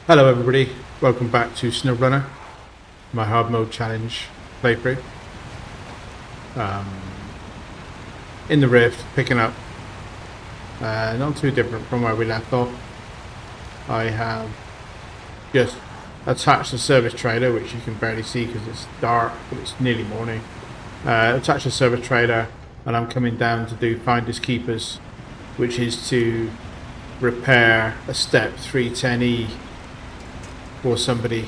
Hello everybody, welcome back to SnowRunner, my hard mode challenge playthrough. In the Rift, picking up, not too different from where we left off. I have just attached the service trailer, which you can barely see because it's dark, but it's nearly morning. Attached the service trailer, and I'm coming down to do Finders Keepers, which is to repair a step 310E for somebody.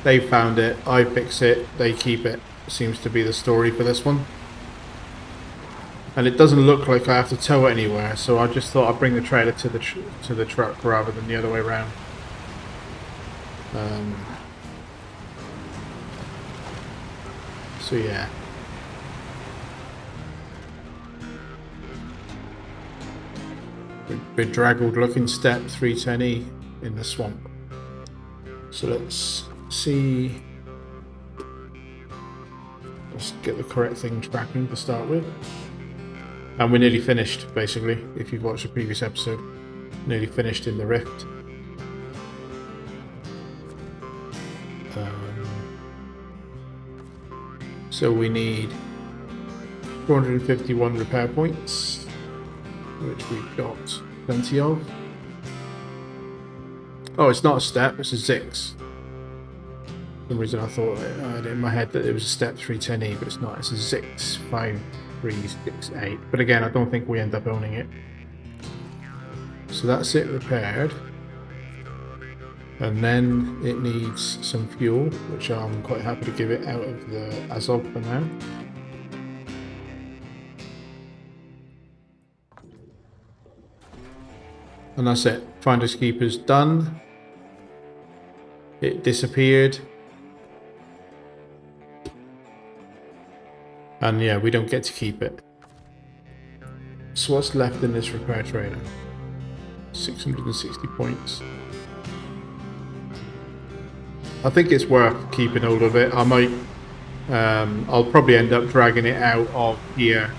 They found it, I fix it, they keep it. Seems to be the story for this one. And it doesn't look like I have to tow it anywhere, so I just thought I'd bring the trailer to the truck rather than the other way around. So yeah. Bedraggled looking step 310E in the swamp. So let's see. Let's get the correct thing tracking to start with. And we're nearly finished, basically, if you've watched the previous episode. Nearly finished in the Rift. So we need 451 repair points, which we've got plenty of. Oh, it's not a step, it's a Zix. For some reason I thought I had it in my head that it was a step 310E, but it's not, it's a Zix 5368. But again, I don't think we end up owning it. So that's it repaired. And then it needs some fuel, which I'm quite happy to give it out of the Azov for now. And that's it. Finders Keepers done. It disappeared. And yeah, we don't get to keep it. So what's left in this repair trailer? 660 points. I think it's worth keeping hold of it. I might, I'll probably end up dragging it out of here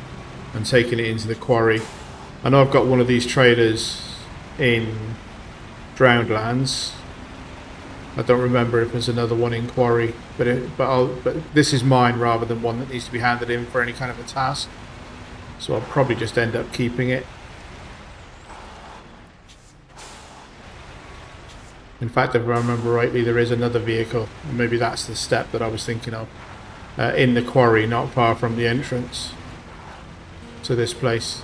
and taking it into the quarry. I know I've got one of these trailers in Drowned Lands. I don't remember if there's another one in Quarry, but this is mine rather than one that needs to be handed in for any kind of a task. So I'll probably just end up keeping it. In fact, if I remember rightly, there is another vehicle. Maybe that's the step that I was thinking of. In the quarry, not far from the entrance to this place.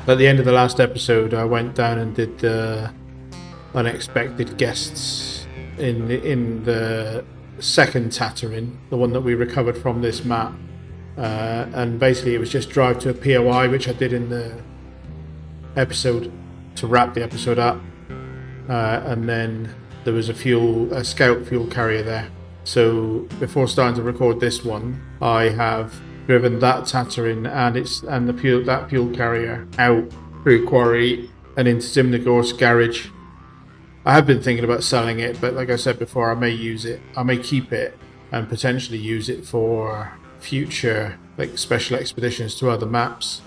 At the end of the last episode, I went down and did the unexpected guests in the second Tatterin, the one that we recovered from this map. And basically it was just drive to a POI, which I did in the episode to wrap the episode up. And then there was a scout fuel carrier there. So before starting to record this one, I have driven that Tatterin that fuel carrier out through Quarry and into Zimnegor's garage. I have been thinking about selling it, but like I said before, I may use it. I may keep it and potentially use it for future like special expeditions to other maps.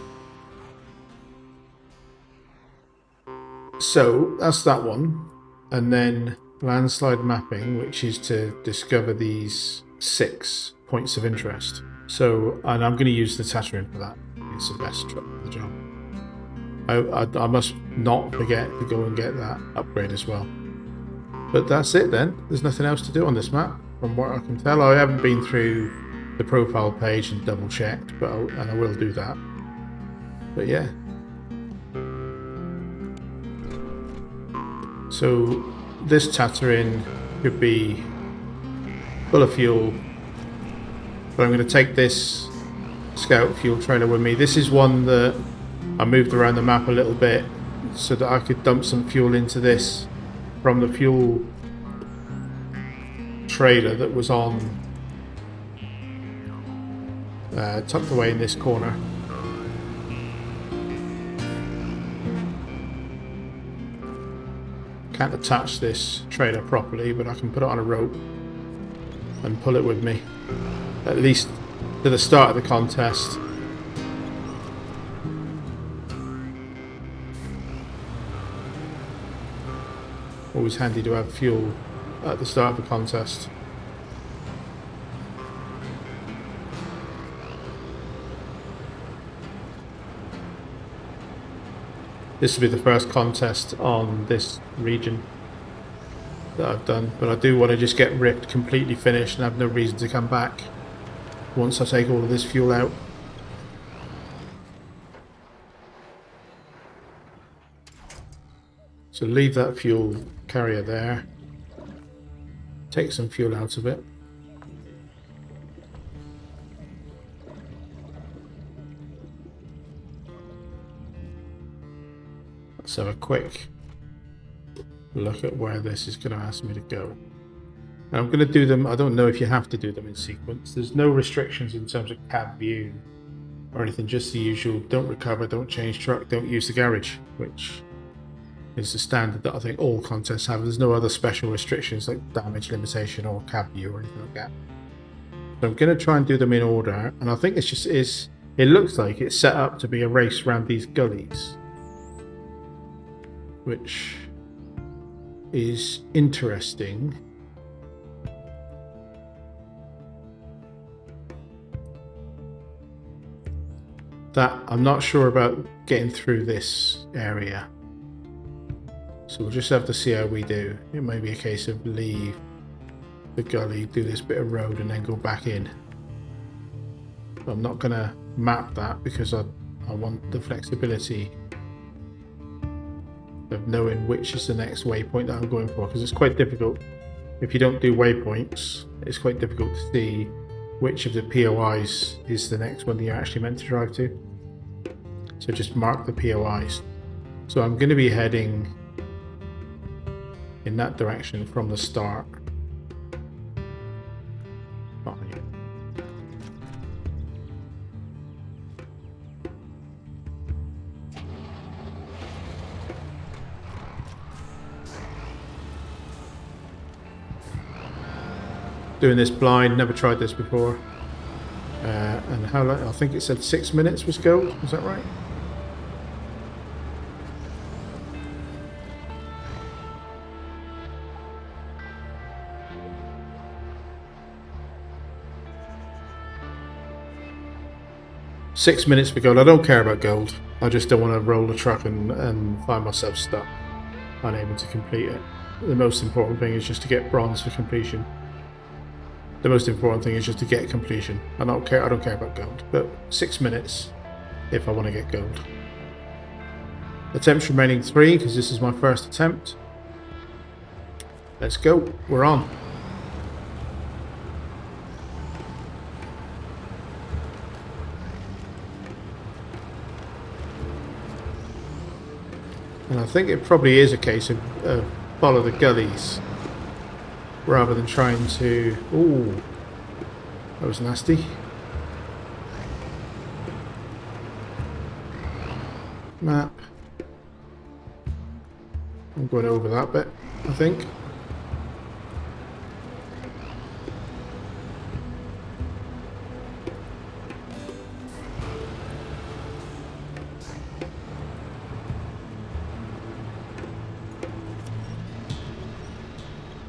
So that's that one. And then landslide mapping, which is to discover these 6 points of interest. So, and I'm going to use the Tatterin for that. It's the best truck for the job. I must not forget to go and get that upgrade as well. But that's it then. There's nothing else to do on this map, from what I can tell. I haven't been through the profile page and double checked, and I will do that. But yeah. So this Tatterin could be full of fuel. But I'm going to take this scout fuel trailer with me. This is one that I moved around the map a little bit so that I could dump some fuel into this from the fuel trailer that was on tucked away in this corner. Can't attach this trailer properly, but I can put it on a rope and pull it with me, at least to the start of the contest. Always handy to have fuel at the start of a contest. This will be the first contest on this region that I've done, but I do want to just get ripped completely finished and have no reason to come back once I take all of this fuel out. So leave that fuel carrier there, take some fuel out of it. Let's have a quick look at where this is going to ask me to go. Now I'm going to do them, I don't know if you have to do them in sequence. There's no restrictions in terms of cab view or anything, just the usual don't recover, don't change truck, don't use the garage, which is the standard that I think all contests have. There's no other special restrictions like damage limitation or cab view or anything like that. So I'm going to try and do them in order, and I think it's just it looks like it's set up to be a race around these gullies, which is interesting. That I'm not sure about getting through this area, so we'll just have to see how we do. It may be a case of leave the gully, do this bit of road and then go back in. But I'm not going to map that because I want the flexibility of knowing which is the next waypoint that I'm going for, because it's quite difficult. If you don't do waypoints, it's quite difficult to see which of the POIs is the next one that you're actually meant to drive to. So just mark the POIs. So I'm going to be heading in that direction from the start. Oh, yeah. Doing this blind, never tried this before. And how long? I think it said 6 minutes was go. Is that right? Six minutes for gold. I don't care about gold. I just don't want to roll the truck and find myself stuck, unable to complete it. The most important thing is just to get bronze for completion. The most important thing is just to get completion. I don't care about gold, but 6 minutes if I want to get gold. Attempts remaining 3 because this is my first attempt. Let's go. We're on. And I think it probably is a case of follow the gullies rather than trying to... Ooh, that was nasty. Map. I'm going over that bit, I think.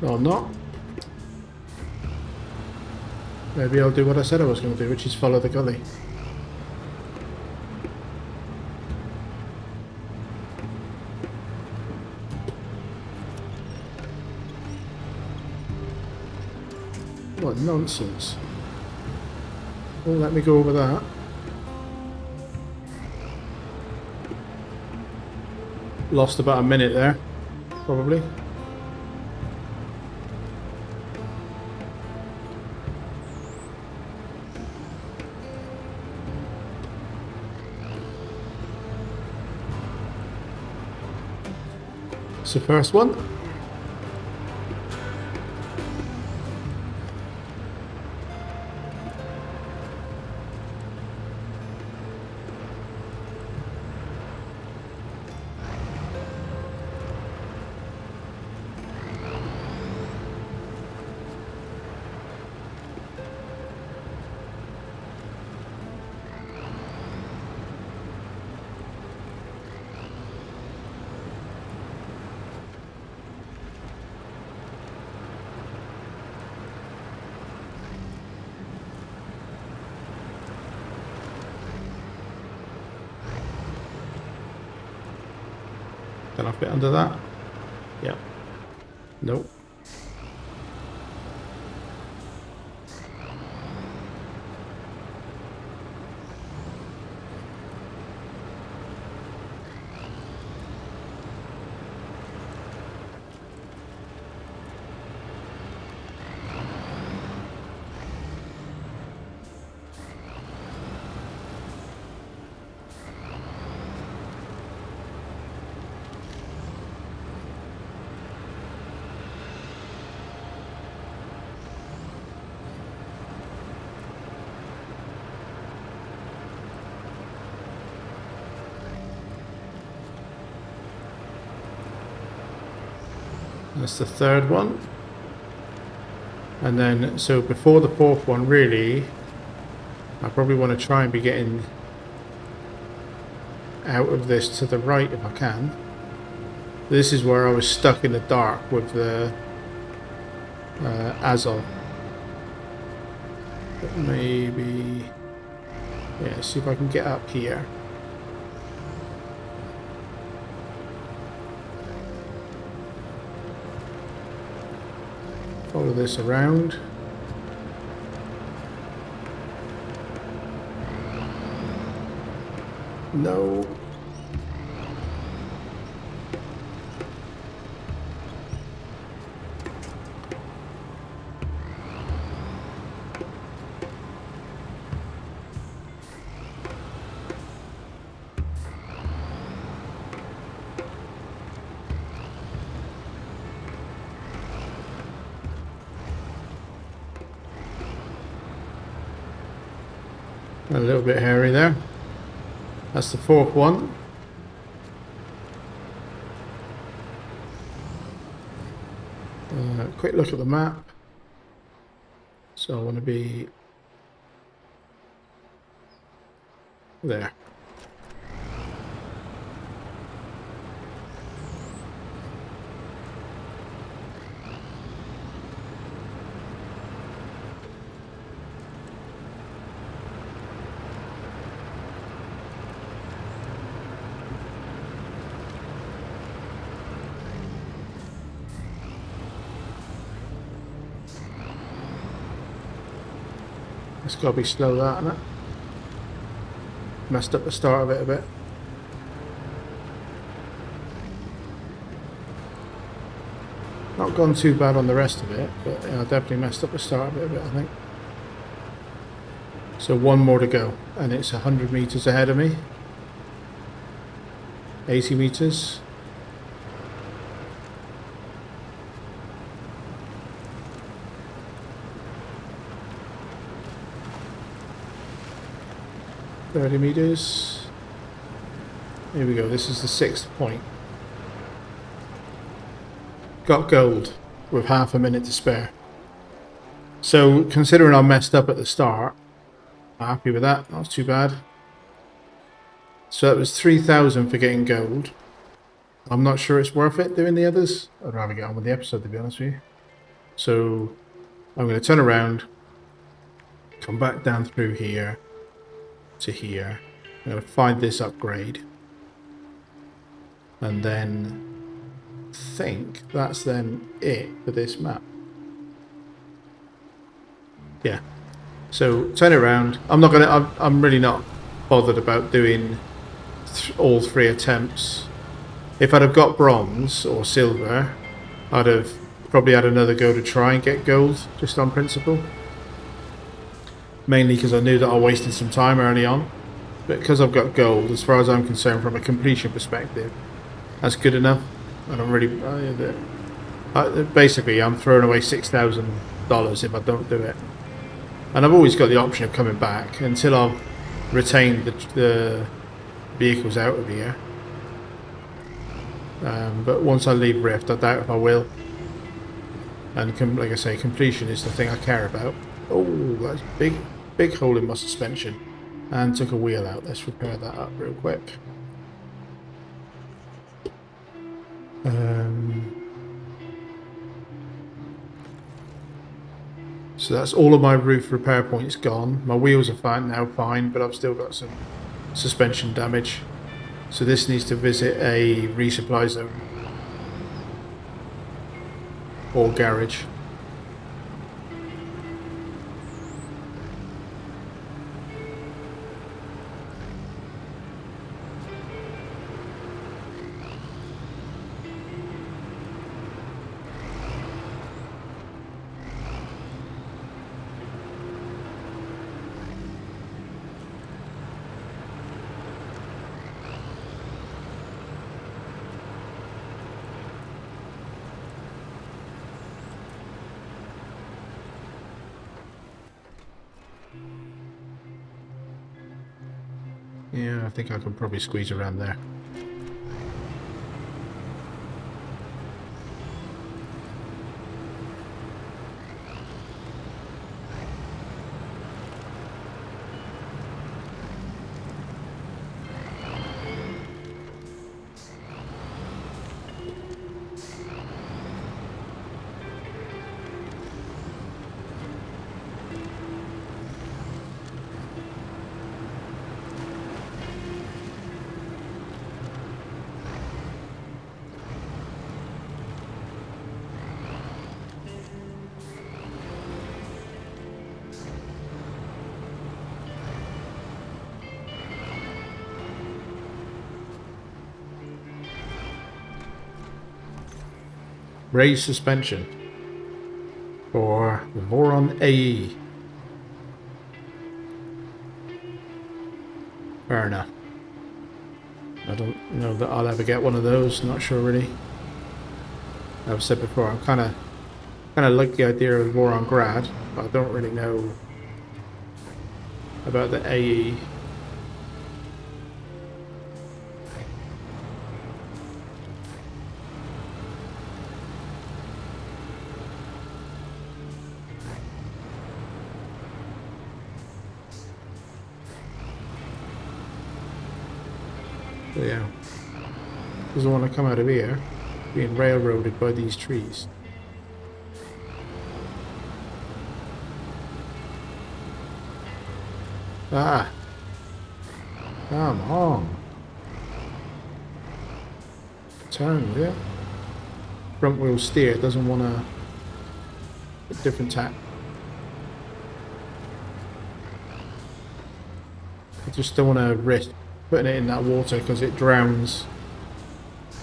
No, I'm not. Maybe I'll do what I said I was going to do, which is follow the gully. What nonsense. Won't let me go over that. Lost about a minute there, probably. It's the first one. Can I fit under that? Yeah. Nope. That's the third one. And then, so before the fourth one, really, I probably want to try and be getting out of this to the right if I can. This is where I was stuck in the dark with the Azov. But maybe, yeah, see if I can get up here. Follow this around. No. A little bit hairy there. That's the fourth one. Quick look at the map. So I want to be there. It's got to be slow, that, isn't it? Messed up the start of it a bit. Not gone too bad on the rest of it, but yeah, I definitely messed up the start of it a bit, I think. So one more to go, and it's 100 meters ahead of me. 80 meters. $30 meters. Here we go. This is the 6th point. Got gold with half a minute to spare. So considering I messed up at the start, I'm happy with that. Not too bad. So that was 3,000 for getting gold. I'm not sure it's worth it doing the others. I'd rather get on with the episode, to be honest with you. So I'm going to turn around, come back down through here to here. I'm going to find this upgrade, and then think that's then it for this map. Yeah. So turn it around. I'm really not bothered about doing all 3 attempts. If I'd have got bronze or silver, I'd have probably had another go to try and get gold, just on principle. Mainly because I knew that I wasted some time early on. But because I've got gold, as far as I'm concerned, from a completion perspective, that's good enough. And I'm really... basically, I'm throwing away $6,000 if I don't do it. And I've always got the option of coming back until I've retained the vehicles out of here. But once I leave Rift, I doubt if I will. And like I say, completion is the thing I care about. Oh, that's big hole in my suspension. And took a wheel out. Let's repair that up real quick. So that's all of my roof repair points gone. My wheels are fine now, but I've still got some suspension damage. So this needs to visit a resupply zone or garage. Yeah, I think I can probably squeeze around there. Raised suspension for the Voron AE. Fair enough. I don't know that I'll ever get one of those. Not sure really. I've said before, I'm kind of like the idea of Voron Grad, but I don't really know about the AE. But yeah, doesn't want to come out of here, being railroaded by these trees. Ah, come on. Turn, will ya? Front wheel steer doesn't want a different tack. I just don't want to risk putting it in that water because it drowns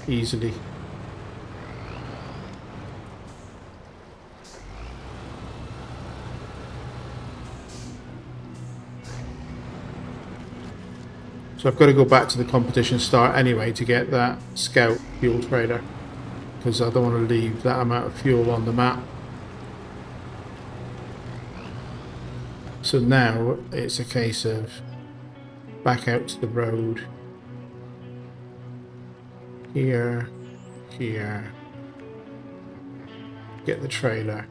easily. So I've got to go back to the competition start anyway to get that Scout fuel trailer, because I don't want to leave that amount of fuel on the map. So now it's a case of back out to the road. Here, here. Get the trailer.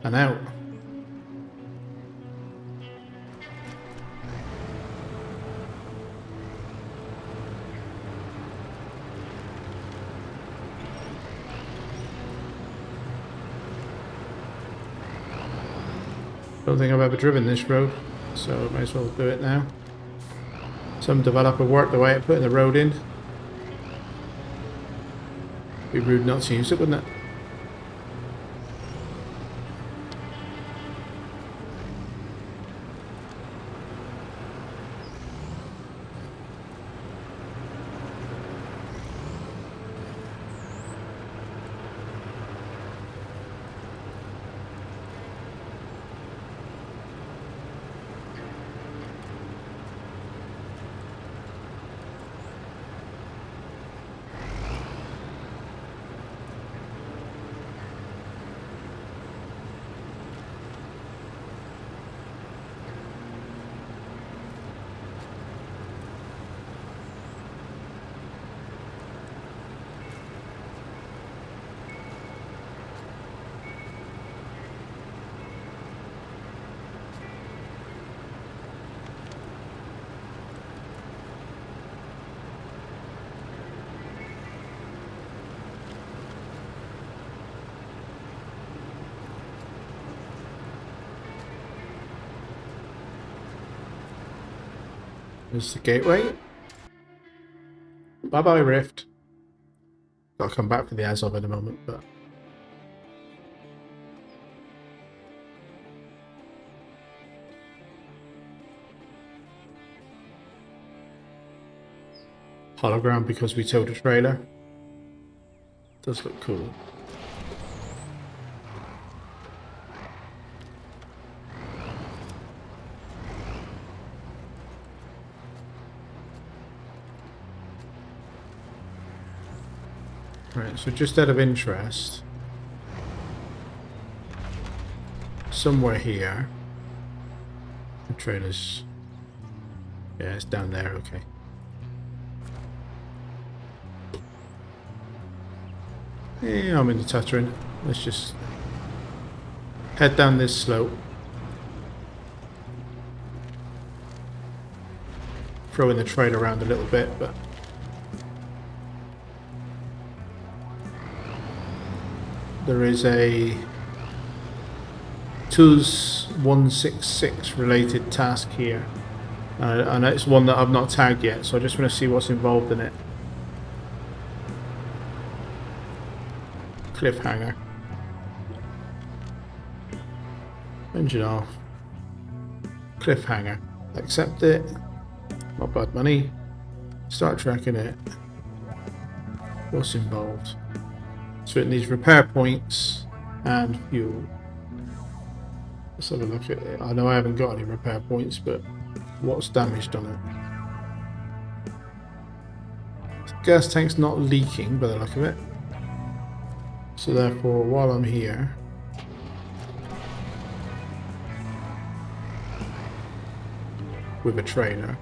And out. Don't think I've ever driven this road, so might as well do it now. Some developer worked their way at putting the road in. Be rude not to use it, wouldn't it? There's the gateway. Bye bye, Rift. I'll come back for the Azov in a moment, but. Hologram because we towed a trailer. Does look cool. Right, so just out of interest, somewhere here, the trailer's, yeah, it's down there, okay. Yeah, I'm in the Tatterin. Let's just head down this slope. Throwing the trailer around a little bit, but there is a TUS 166 related task here. And it's one that I've not tagged yet, so I just want to see what's involved in it. Cliffhanger. Engine off. Cliffhanger. Accept it. Not bad money. Start tracking it. What's involved? So it needs repair points and fuel. Let's have a look at it. I know I haven't got any repair points, but what's damaged on it? The gas tank's not leaking by the look of it. So therefore, while I'm here, with a trailer,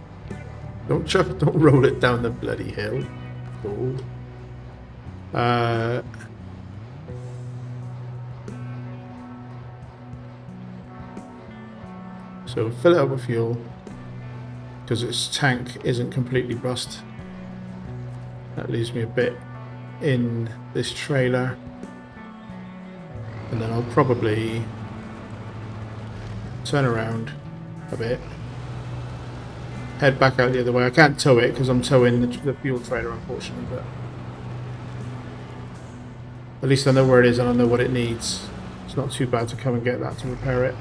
don't roll it down the bloody hill. Cool. So fill it up with fuel because its tank isn't completely bust. That leaves me a bit in this trailer. And then I'll probably turn around a bit, head back out the other way. I can't tow it because I'm towing the fuel trailer, unfortunately, but at least I know where it is and I know what it needs. It's not too bad to come and get that to repair it.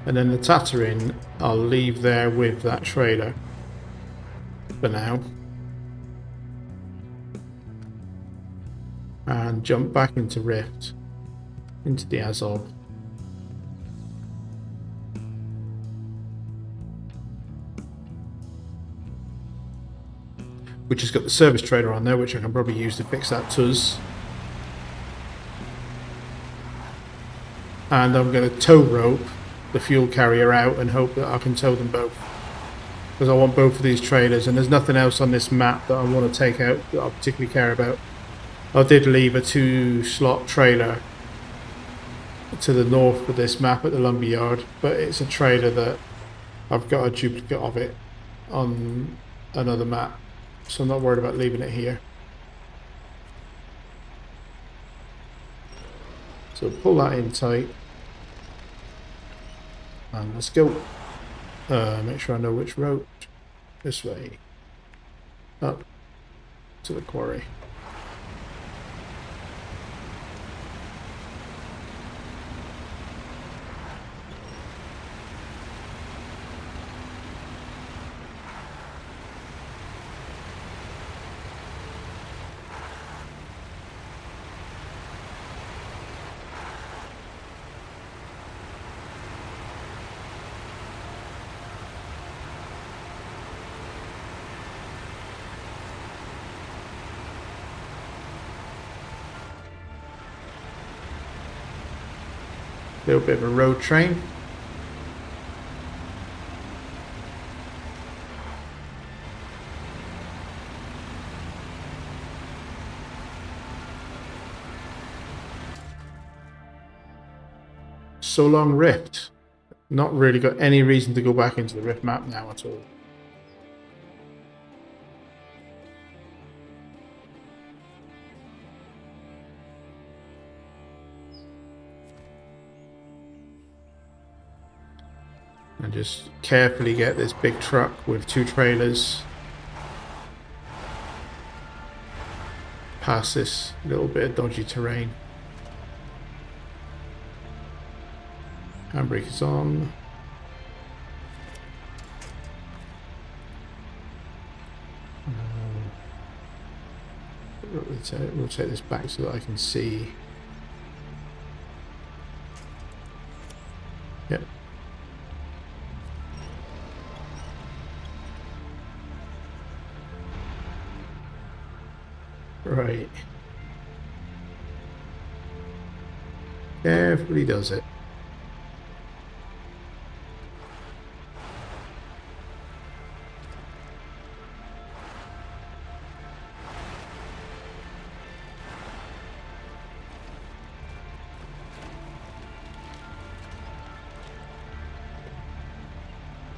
And then the Tatterin, I'll leave there with that trailer for now. And jump back into Rift, into the Azov. Which has got the service trailer on there, which I can probably use to fix that TUS. And I'm going to tow rope the fuel carrier out and hope that I can tow them both, because I want both of these trailers, and there's nothing else on this map that I want to take out that I particularly care about. I did leave a 2-slot trailer to the north of this map at the lumberyard, but it's a trailer that I've got a duplicate of it on another map, so I'm not worried about leaving it here. So pull that in tight. And let's go. Make sure I know which road. This way. Up to the quarry. Little bit of a road train. so long Rift. Not really got any reason to go back into the Rift map now at all. And just carefully get this big truck with 2 trailers past this little bit of dodgy terrain. Handbrake is on. We'll take this back so that I can see. Yep. Right. Carefully does it.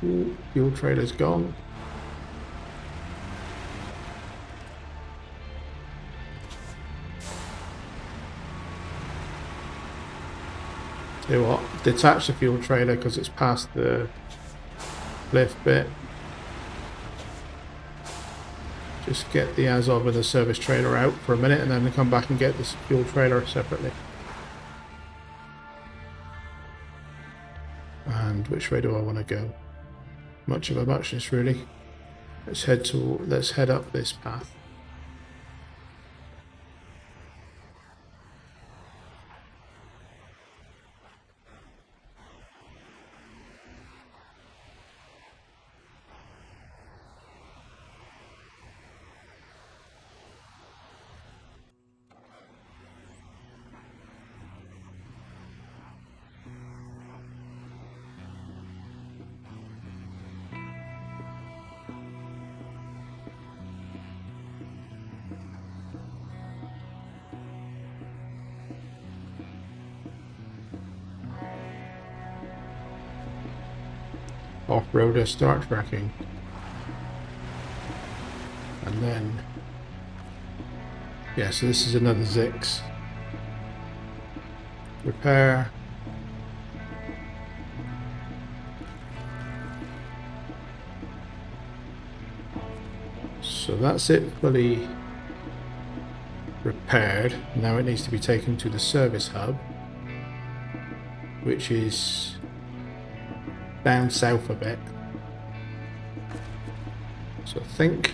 Ooh, fuel trailer's gone. Tell you what, detach the fuel trailer because it's past the cliff bit. Just get the Azov and the service trailer out for a minute and then come back and get this fuel trailer separately. And which way do I want to go? Much of a muchness really. Let's head up this path. Off-roader start tracking. And then, yeah, so this is another Zix. Repair. So that's it fully repaired. Now it needs to be taken to the service hub, which is down south a bit. So I think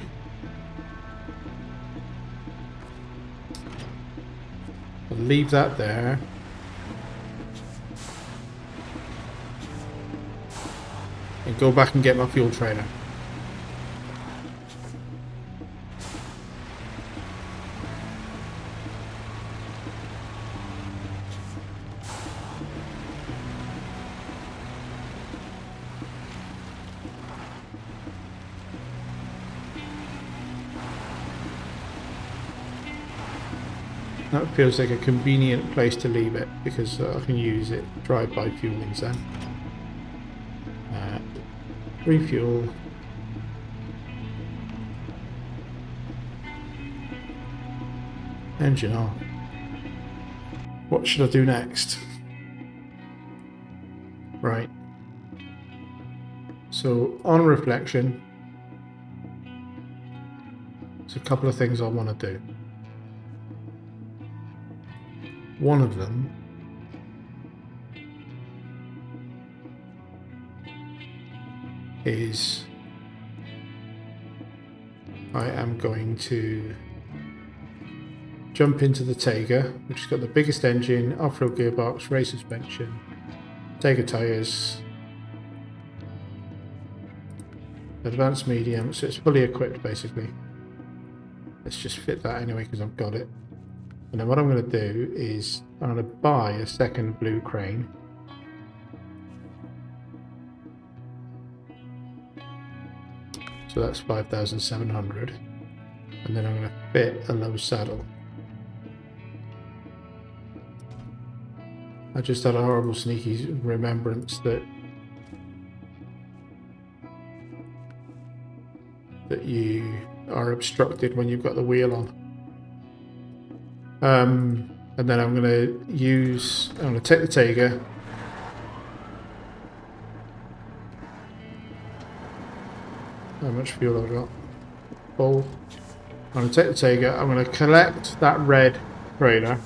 I'll leave that there. And go back and get my fuel trailer. That feels like a convenient place to leave it because I can use it drive-by fuelings then. Refuel. Engine on. What should I do next? Right. So on reflection, there's a couple of things I want to do. One of them is I am going to jump into the Taiga, which has got the biggest engine, off-road gearbox, race suspension, Taiga tyres, advanced medium, so it's fully equipped basically. Let's just fit that anyway because I've got it. And then what I'm going to do is I'm going to buy a second blue crane. So that's 5,700. And then I'm going to fit a low saddle. I just had a horrible sneaky remembrance that you are obstructed when you've got the wheel on. And then I'm going to take the Taiga. How much fuel have I got? Full. I'm going to take the Taiga. I'm going to collect that red trailer.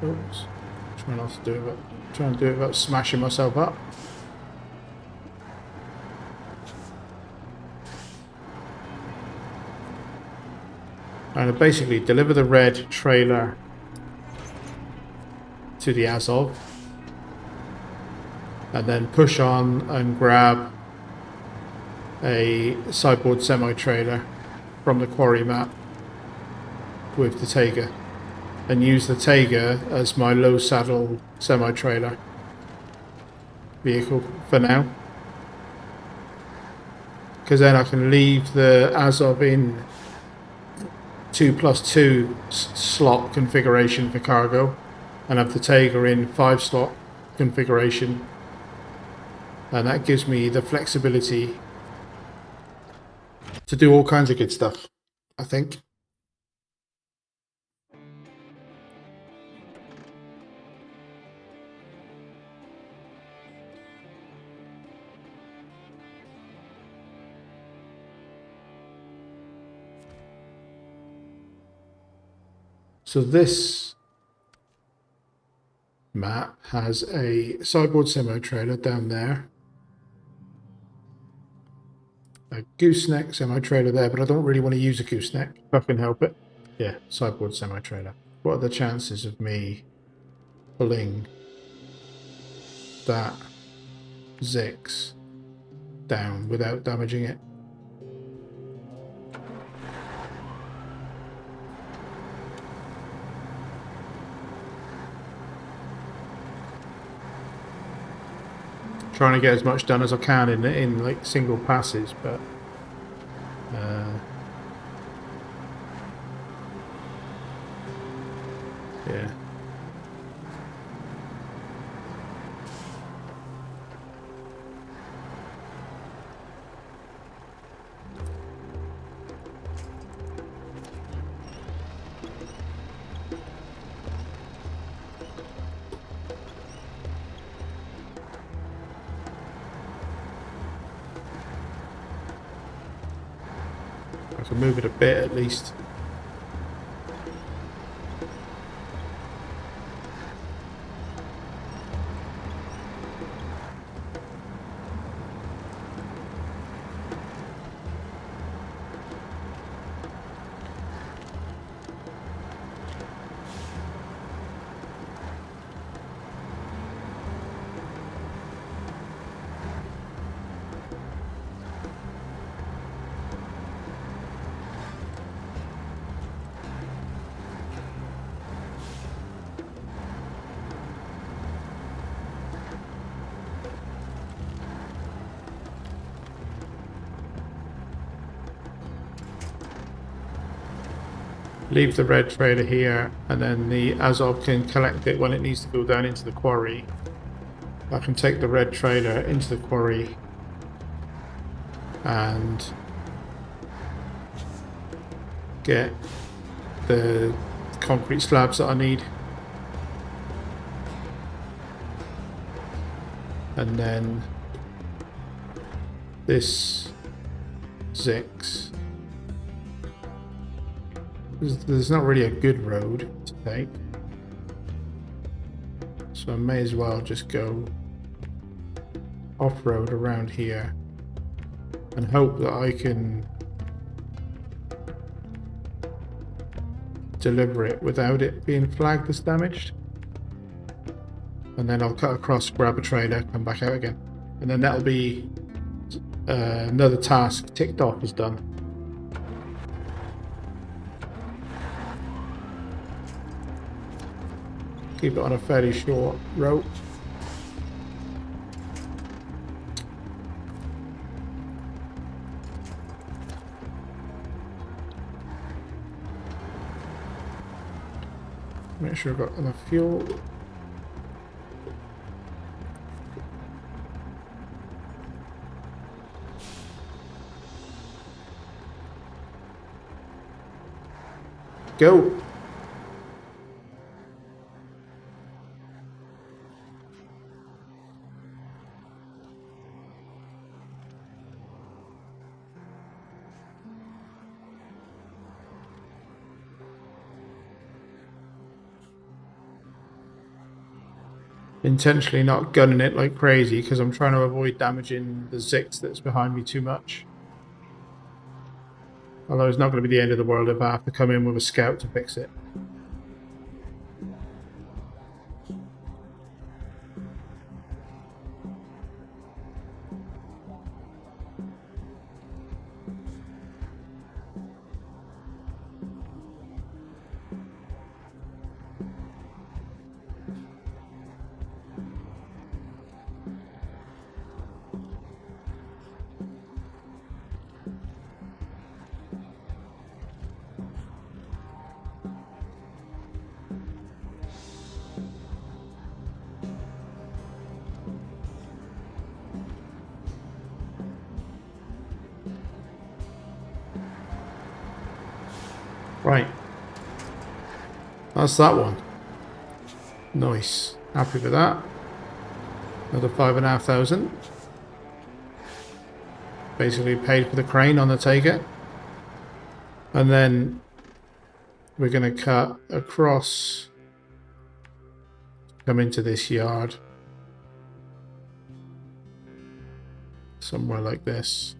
Oops. Trying not to do it. Trying to do it without smashing myself up. And basically deliver the red trailer to the Azov, and then push on and grab a sideboard semi-trailer from the Quarry map with the Taiga, and use the Taiga as my low saddle semi-trailer vehicle for now, because then I can leave the Azov in 2+2 slot configuration for cargo and have the Taiga in 5-slot configuration, and that gives me the flexibility to do all kinds of good stuff, I think. So this map has a sideboard semi-trailer down there, a gooseneck semi-trailer there, but I don't really want to use a gooseneck if I can help it. Yeah, sideboard semi-trailer. What are the chances of me pulling that Zix down without damaging it? Trying to get as much done as I can in like single passes, but yeah. I can move it a bit at least. Leave the red trailer here, and then the Azov can collect it when it needs to go down into the quarry. I can take the red trailer into the quarry and get the concrete slabs that I need, and then this Zix. There's not really a good road to take, so I may as well just go off-road around here and hope that I can deliver it without it being flagged as damaged, and then I'll cut across, grab a trailer, come back out again, and then that'll be another task ticked off as done. Keep it on a fairly short rope. Make sure I've got enough fuel. Go! Intentionally not gunning it like crazy because I'm trying to avoid damaging the Zix that's behind me too much. Although it's not going to be the end of the world if I have to come in with a scout to fix it. Right. That's that one. Nice. Happy with that. Another 5,500. Basically paid for the crane on the Taker. And then we're going to cut across, come into this yard. Somewhere like this.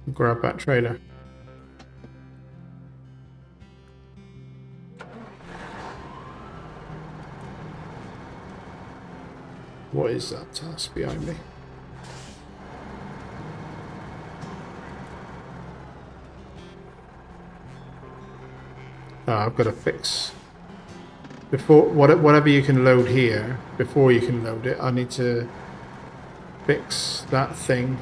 And grab that trailer. What is that task behind me? I've got to fix before whatever you can load here. Before you can load it, I need to fix that thing.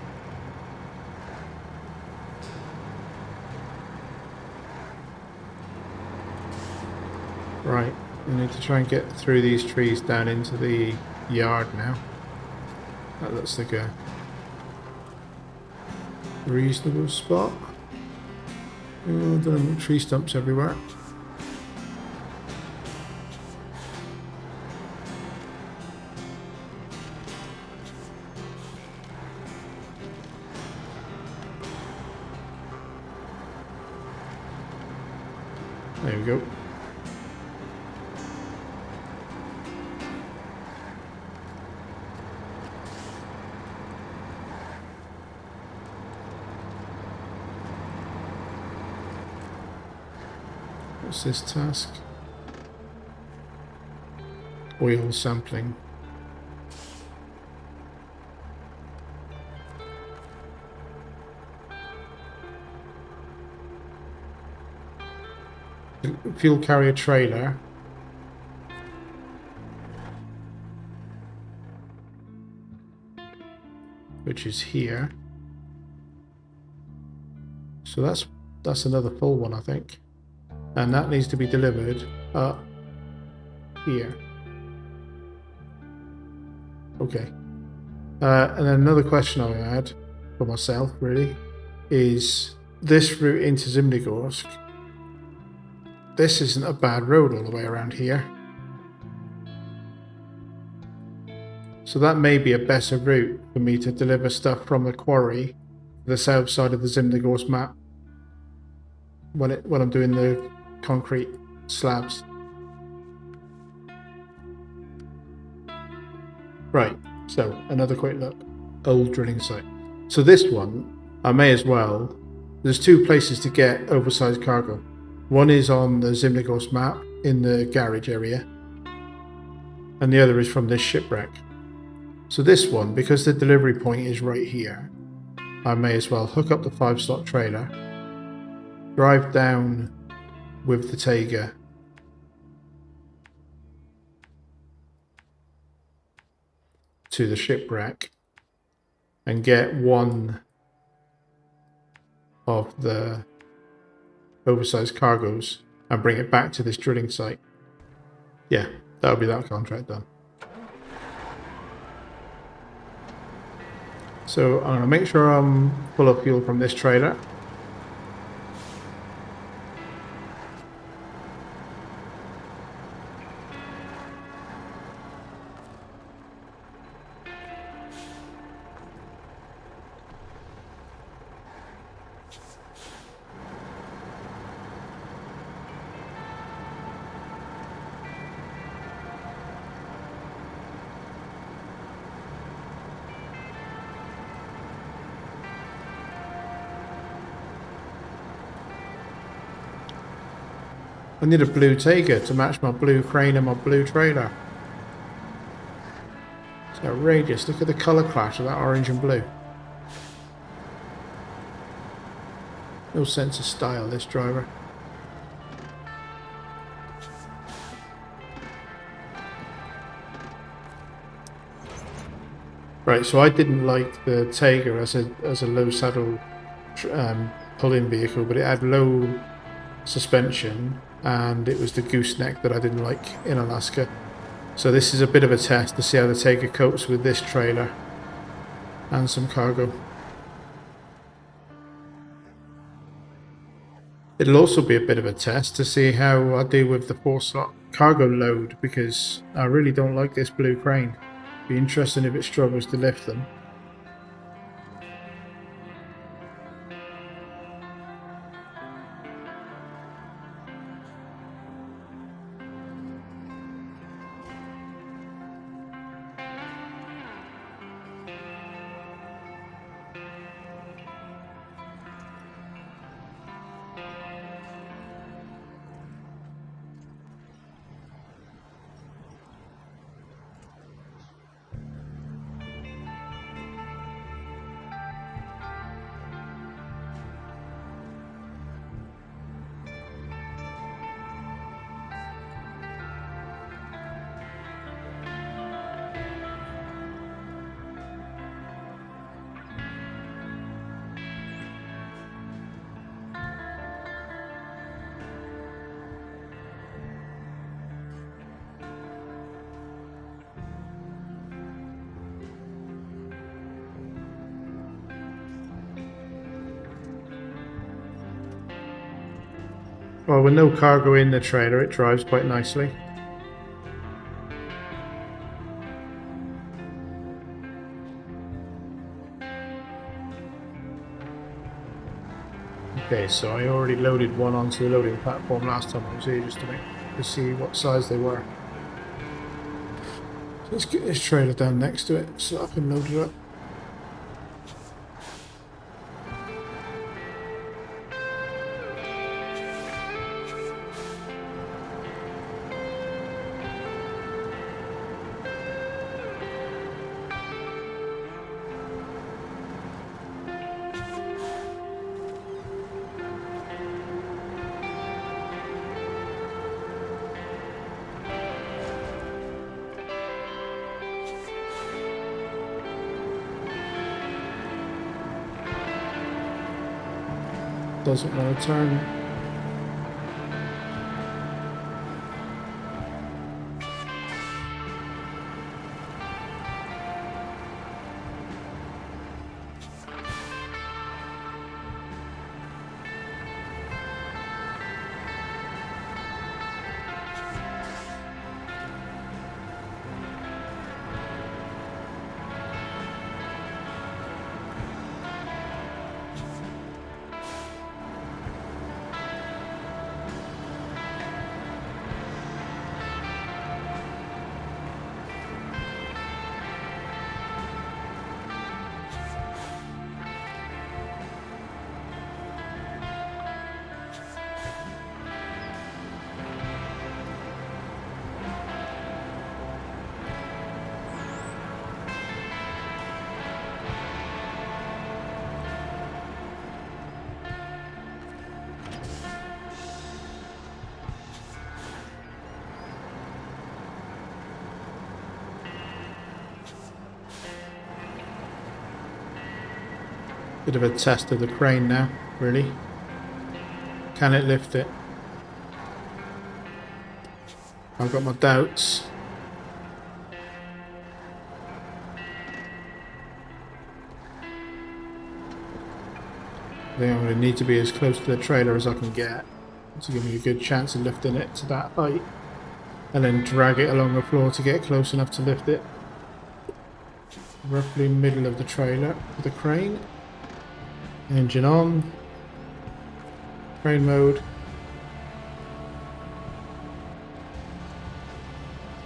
Right, I need to try and get through these trees down into the yard now. That looks like a reasonable spot. Oh, there are tree stumps everywhere. There we go. What's this task? Oil sampling. Fuel carrier trailer. Which is here. So that's another full one, I think. And that needs to be delivered up here. Okay. And then another question I had for myself, really, is this route into Zimnegorsk. This isn't a bad road all the way around here. So that may be a better route for me to deliver stuff from the quarry to the south side of the Zimnegorsk map when I'm doing the concrete slabs. Right, so another quick look. Old drilling site. So this one, I may as well. There's two places to get oversized cargo. One is on the Zimnegorsk map in the garage area, and the other is from this shipwreck. So this one, because the delivery point is right here, I may as well hook up the 5-slot trailer, drive down with the Tager to the shipwreck and get one of the oversized cargoes and bring it back to this drilling site. Yeah, that'll be that contract done. So I'm going to make sure I'm full of fuel from this trailer. I need a blue Tiger to match my blue crane and my blue trailer. It's outrageous. Look at the colour clash of that orange and blue. No sense of style, this driver. Right, so I didn't like the Tiger as a low saddle pull-in vehicle, but it had low suspension, and it was the gooseneck that I didn't like in Alaska. So this is a bit of a test to see how the Tiger copes with this trailer and some cargo. It'll also be a bit of a test to see how I do with the 4-slot cargo load, because I really don't like this blue crane. Be interesting if it struggles to lift them. Well, with no cargo in the trailer, it drives quite nicely. Okay, so I already loaded one onto the loading platform last time I was here, just to see what size they were. So let's get this trailer down next to it so I can load it up. Doesn't want to turn. Bit of a test of the crane now, really. Can it lift it? I've got my doubts. I think I'm going to need to be as close to the trailer as I can get to give me a good chance of lifting it to that height, and then drag it along the floor to get close enough to lift it. Roughly middle of the trailer with a crane. Engine on. Crane mode.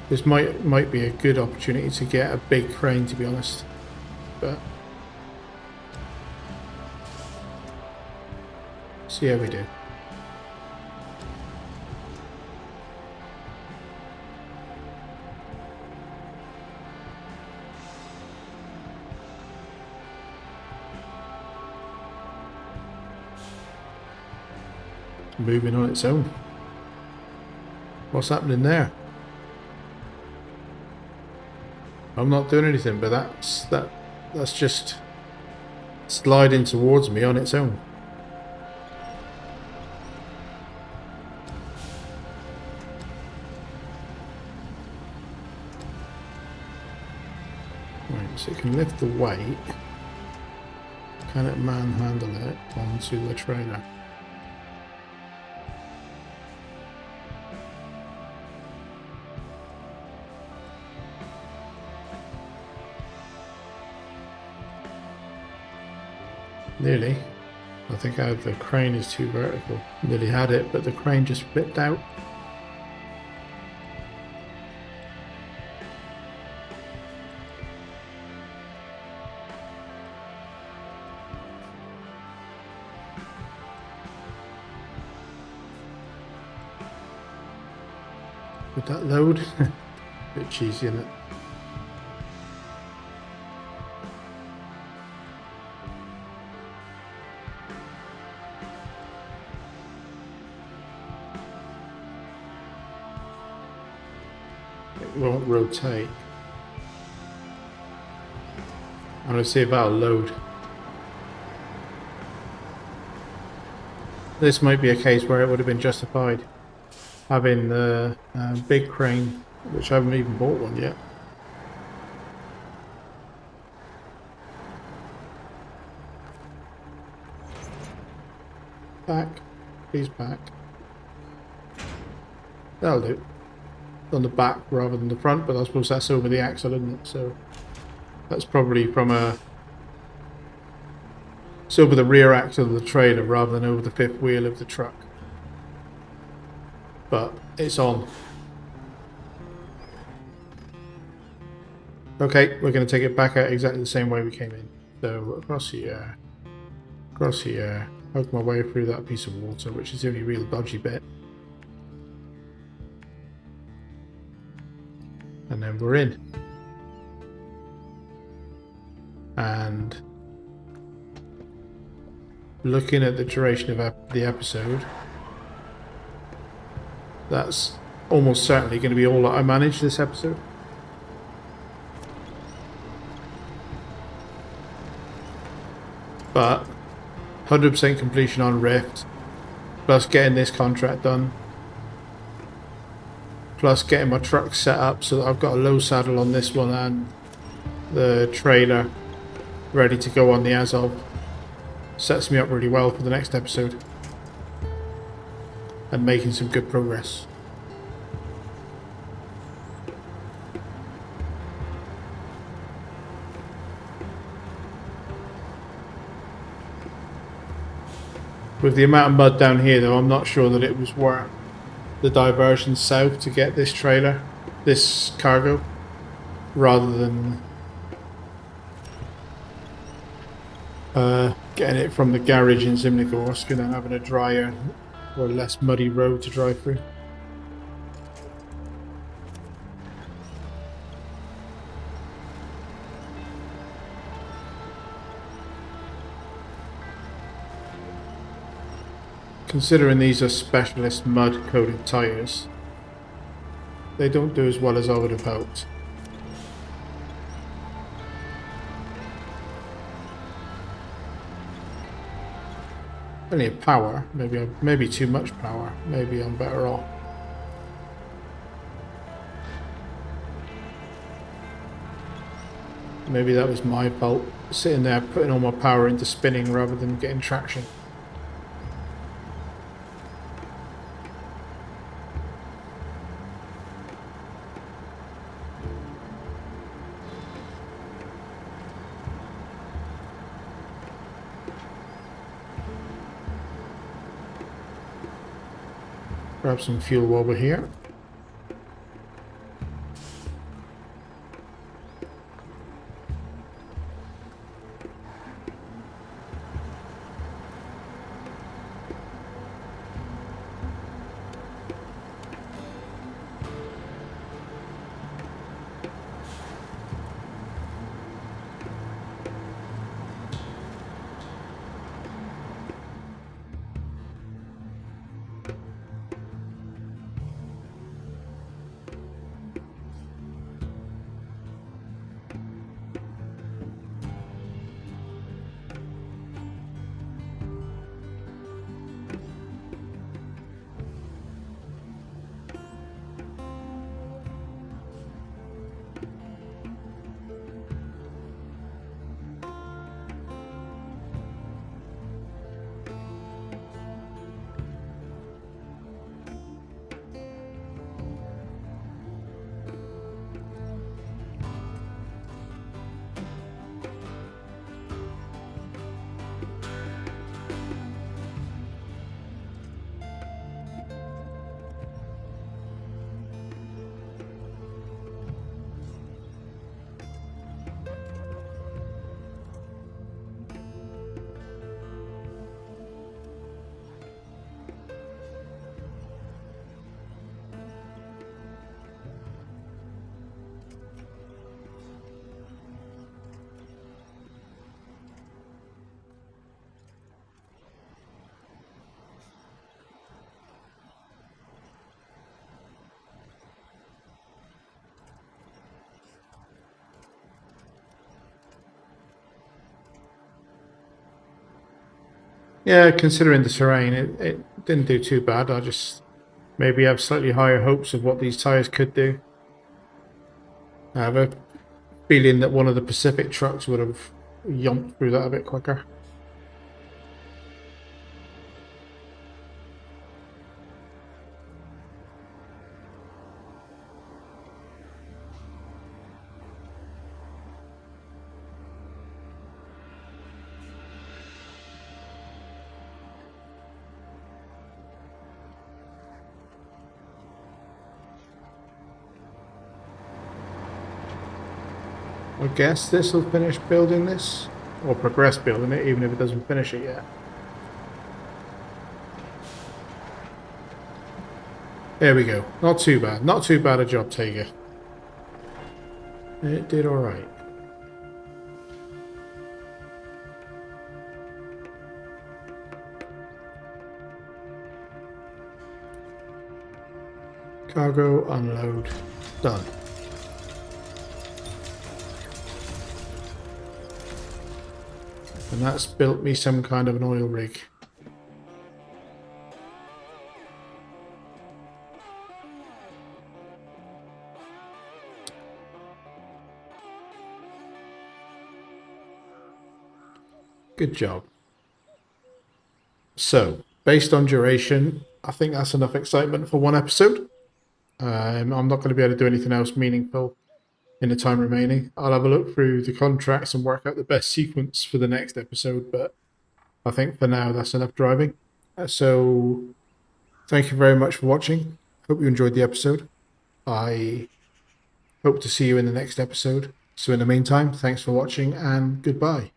This might be a good opportunity to get a big crane, to be honest, but see how we do. Moving on its own. What's happening there? I'm not doing anything, but that's just sliding towards me on its own. Right, so it can lift the weight. Can it manhandle it onto the trailer? Nearly. I think the crane is too vertical. Nearly had it, but the crane just flipped out. With that load, a bit cheesy, isn't it? It won't rotate. I'm going to see if that'll load. This might be a case where it would have been justified having the big crane, which I haven't even bought one yet. Back. Please back. That'll do. On the back rather than the front, but I suppose that's over the axle, isn't it? So that's probably from it's over the rear axle of the trailer rather than over the fifth wheel of the truck. But it's on. Okay, we're going to take it back out exactly the same way we came in. So across here, hug my way through that piece of water, which is the only real dodgy bit. And then we're in. And looking at the duration of the episode, that's almost certainly going to be all that I manage this episode. But 100% completion on Rift, plus getting this contract done, plus getting my truck set up so that I've got a low saddle on this one and the trailer ready to go on the Azov, sets me up really well for the next episode and making some good progress. With the amount of mud down here though, I'm not sure that it was worth the diversion south to get this trailer, this cargo, rather than getting it from the garage in Zimnegorsk and then having a drier or less muddy road to drive through. Considering these are specialist mud-coated tyres, they don't do as well as I would have hoped. Plenty of power, maybe too much power, maybe I'm better off Maybe that was my fault, sitting there putting all my power into spinning rather than getting traction. Grab some fuel while we're here. Yeah, considering the terrain, it didn't do too bad. I just maybe have slightly higher hopes of what these tyres could do. I have a feeling that one of the Pacific trucks would have yomped through that a bit quicker. I guess this will finish building this, or progress building it, even if it doesn't finish it yet. There we go. Not too bad. Not too bad a job, Tiger. It did alright. Cargo, unload, done. And that's built me some kind of an oil rig. Good job. So, based on duration, I think that's enough excitement for one episode. I'm not going to be able to do anything else meaningful in the time remaining. I'll have a look through the contracts and work out the best sequence for the next episode, but I think for now that's enough driving. So, thank you very much for watching. Hope you enjoyed the episode. I hope to see you in the next episode. So in the meantime, thanks for watching and goodbye.